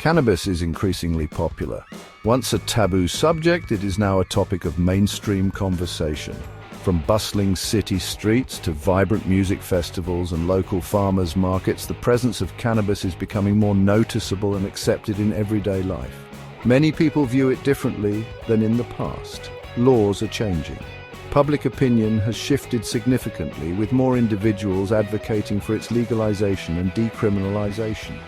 Cannabis is increasingly popular. Once a taboo subject, it is now a topic of mainstream conversation. From bustling city streets to vibrant music festivals and local farmers' markets, the presence of cannabis is becoming more noticeable and accepted in everyday life. Many people view it differently than in the past. Laws are changing. Public opinion has shifted significantly, with more individuals advocating for its legalization and decriminalization.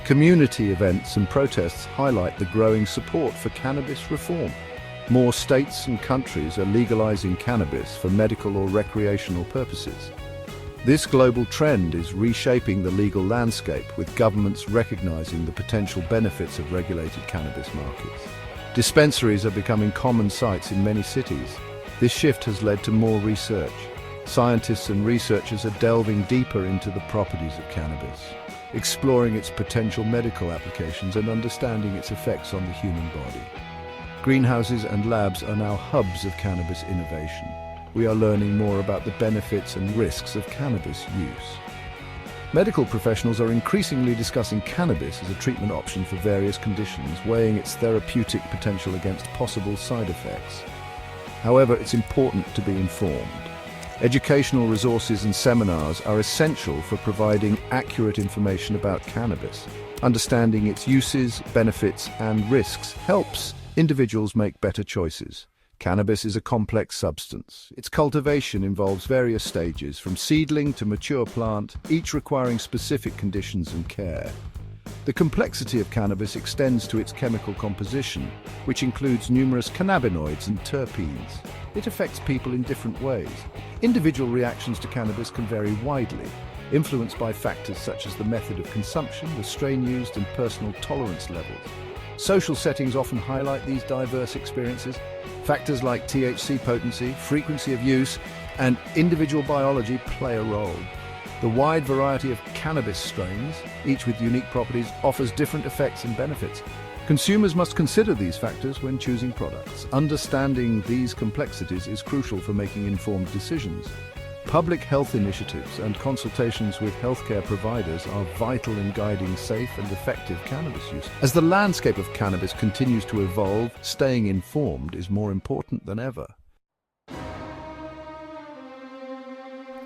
Community events and protests highlight the growing support for cannabis reform. More states and countries are legalizing cannabis for medical or recreational purposes. This global trend is reshaping the legal landscape, with governments recognizing the potential benefits of regulated cannabis markets. Dispensaries are becoming common sights in many cities. This shift has led to more research. Scientists and researchers are delving deeper into the properties of cannabis, exploring its potential medical applications and understanding its effects on the human body. Greenhouses and labs are now hubs of cannabis innovation. We are learning more about the benefits and risks of cannabis use. Medical professionals are increasingly discussing cannabis as a treatment option for various conditions, weighing its therapeutic potential against possible side effects. However, it's important to be informed. Educational resources and seminars are essential for providing accurate information about cannabis. Understanding its uses, benefits, and risks helps individuals make better choices. Cannabis is a complex substance. Its cultivation involves various stages, from seedling to mature plant, each requiring specific conditions and care. The complexity of cannabis extends to its chemical composition, which includes numerous cannabinoids and terpenes. It affects people in different ways. Individual reactions to cannabis can vary widely, influenced by factors such as the method of consumption, the strain used, and personal tolerance levels. Social settings often highlight these diverse experiences. Factors like THC potency, frequency of use, and individual biology play a role. The wide variety of cannabis strains, each with unique properties, offers different effects and benefits. Consumers must consider these factors when choosing products. Understanding these complexities is crucial for making informed decisions. Public health initiatives and consultations with healthcare providers are vital in guiding safe and effective cannabis use. As the landscape of cannabis continues to evolve, staying informed is more important than ever.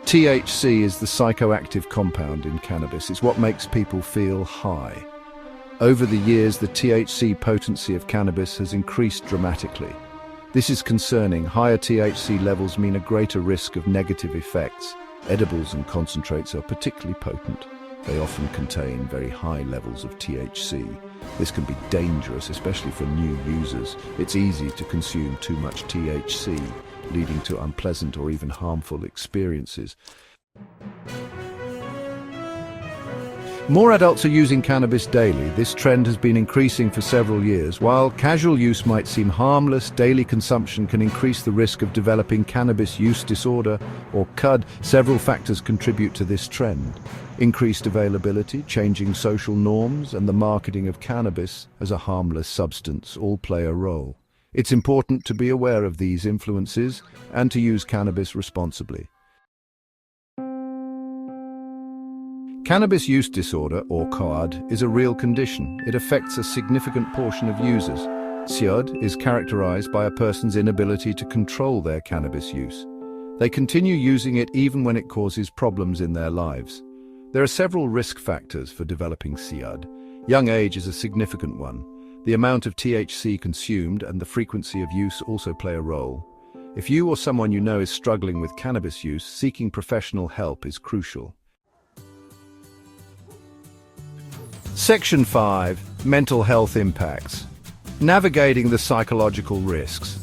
THC is the psychoactive compound in cannabis. It's what makes people feel high. Over the years, the THC potency of cannabis has increased dramatically. This is concerning. Higher THC levels mean a greater risk of negative effects. Edibles and concentrates are particularly potent. They often contain very high levels of THC. This can be dangerous, especially for new users. It's easy to consume too much THC, leading to unpleasant or even harmful experiences. More adults are using cannabis daily. This trend has been increasing for several years. While casual use might seem harmless, daily consumption can increase the risk of developing cannabis use disorder, or CUD. Several factors contribute to this trend. Increased availability, changing social norms, and the marketing of cannabis as a harmless substance all play a role. It's important to be aware of these influences and to use cannabis responsibly. Cannabis use disorder, or COD, is a real condition. It affects a significant portion of users. COD is characterized by a person's inability to control their cannabis use. They continue using it even when it causes problems in their lives. There are several risk factors for developing COD. Young age is a significant one. The amount of THC consumed and the frequency of use also play a role. If you or someone you know is struggling with cannabis use, seeking professional help is crucial. Section 5. Mental health impacts. Navigating the psychological risks.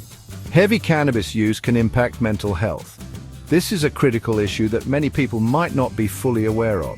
Heavy cannabis use can impact mental health. This is a critical issue that many people might not be fully aware of.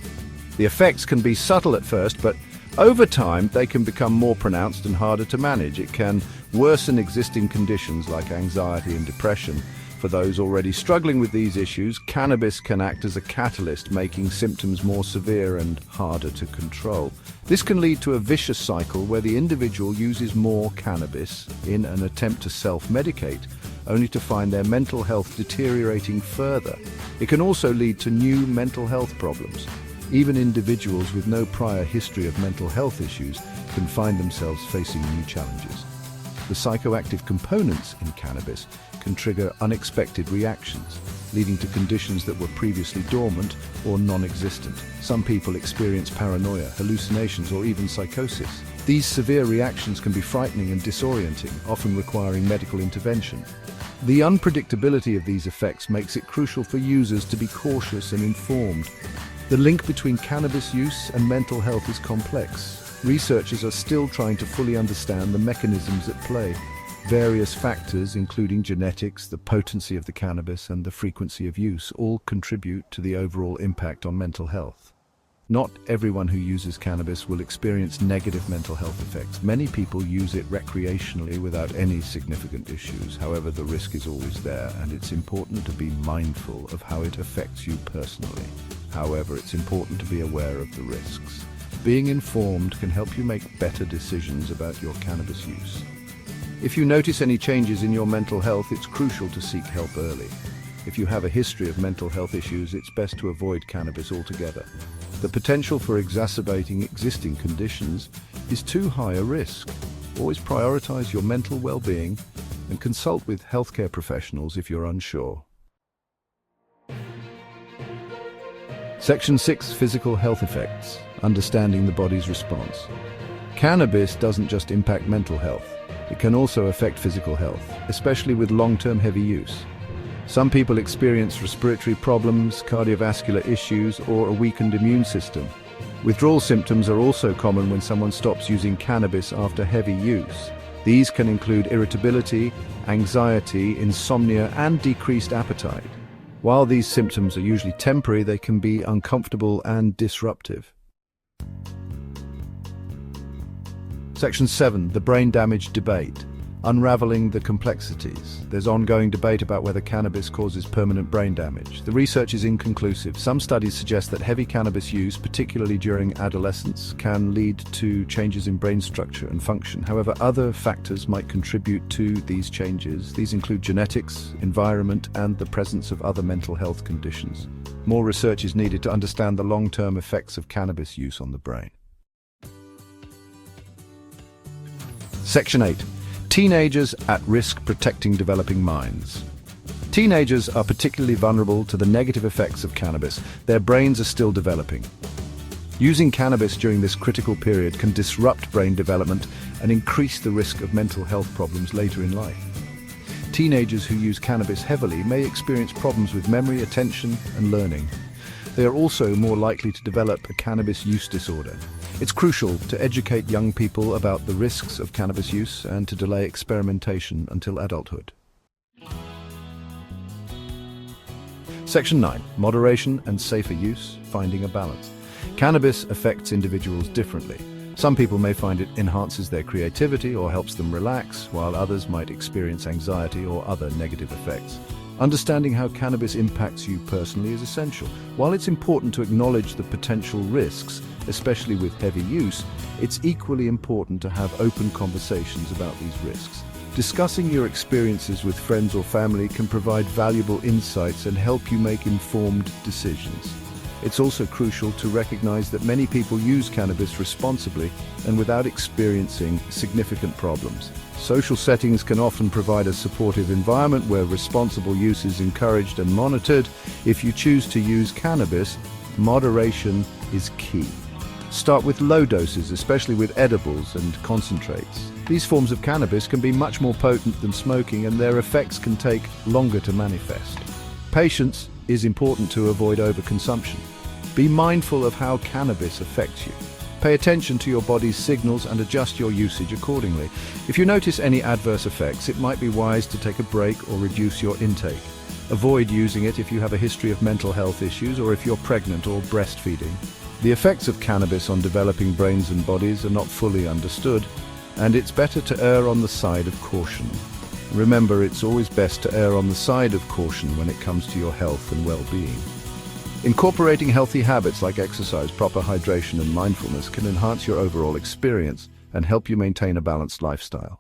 The effects can be subtle at first, but over time they can become more pronounced and harder to manage. It can worsen existing conditions like anxiety and depression. For those already struggling with these issues, cannabis can act as a catalyst, making symptoms more severe and harder to control. This can lead to a vicious cycle where the individual uses more cannabis in an attempt to self-medicate, only to find their mental health deteriorating further. It can also lead to new mental health problems. Even individuals with no prior history of mental health issues can find themselves facing new challenges. The psychoactive components in cannabis can trigger unexpected reactions, leading to conditions that were previously dormant or non-existent. Some people experience paranoia, hallucinations, or even psychosis. These severe reactions can be frightening and disorienting, often requiring medical intervention. The unpredictability of these effects makes it crucial for users to be cautious and informed. The link between cannabis use and mental health is complex. Researchers are still trying to fully understand the mechanisms at play. Various factors, including genetics, the potency of the cannabis, and the frequency of use, all contribute to the overall impact on mental health. Not everyone who uses cannabis will experience negative mental health effects. Many people use it recreationally without any significant issues. However, the risk is always there, and it's important to be mindful of how it affects you personally. However, it's important to be aware of the risks. Being informed can help you make better decisions about your cannabis use. If you notice any changes in your mental health, it's crucial to seek help early. If you have a history of mental health issues, it's best to avoid cannabis altogether. The potential for exacerbating existing conditions is too high a risk. Always prioritize your mental well-being and consult with healthcare professionals if you're unsure. Section 6. Physical health effects. Understanding the body's response. Cannabis doesn't just impact mental health. It can also affect physical health, especially with long-term heavy use. Some people experience respiratory problems, cardiovascular issues, or a weakened immune system. Withdrawal symptoms are also common when someone stops using cannabis after heavy use. These can include irritability, anxiety, insomnia, and decreased appetite. While these symptoms are usually temporary, they can be uncomfortable and disruptive. Section 7. The brain damage debate. Unraveling the complexities. There's ongoing debate about whether cannabis causes permanent brain damage. The research is inconclusive. Some studies suggest that heavy cannabis use, particularly during adolescence, can lead to changes in brain structure and function. However, other factors might contribute to these changes. These include genetics, environment, and the presence of other mental health conditions. More research is needed to understand the long-term effects of cannabis use on the brain. Section 8. Teenagers at risk protecting developing minds. Teenagers are particularly vulnerable to the negative effects of cannabis. Their brains are still developing. Using cannabis during this critical period can disrupt brain development and increase the risk of mental health problems later in life. Teenagers who use cannabis heavily may experience problems with memory, attention, and learning. They are also more likely to develop a cannabis use disorder. It's crucial to educate young people about the risks of cannabis use and to delay experimentation until adulthood. Section 9. Moderation and safer use, finding a balance. Cannabis affects individuals differently. Some people may find it enhances their creativity or helps them relax, while others might experience anxiety or other negative effects. Understanding how cannabis impacts you personally is essential. While it's important to acknowledge the potential risks, especially with heavy use, it's equally important to have open conversations about these risks. Discussing your experiences with friends or family can provide valuable insights and help you make informed decisions. It's also crucial to recognize that many people use cannabis responsibly and without experiencing significant problems. Social settings can often provide a supportive environment where responsible use is encouraged and monitored. If you choose to use cannabis, moderation is key. Start with low doses, especially with edibles and concentrates. These forms of cannabis can be much more potent than smoking, and their effects can take longer to manifest. Patience is important to avoid overconsumption. Be mindful of how cannabis affects you. Pay attention to your body's signals and adjust your usage accordingly. If you notice any adverse effects, it might be wise to take a break or reduce your intake. Avoid using it if you have a history of mental health issues or if you're pregnant or breastfeeding. The effects of cannabis on developing brains and bodies are not fully understood, and it's better to err on the side of caution. Remember, it's always best to err on the side of caution when it comes to your health and well-being. Incorporating healthy habits like exercise, proper hydration, and mindfulness can enhance your overall experience and help you maintain a balanced lifestyle.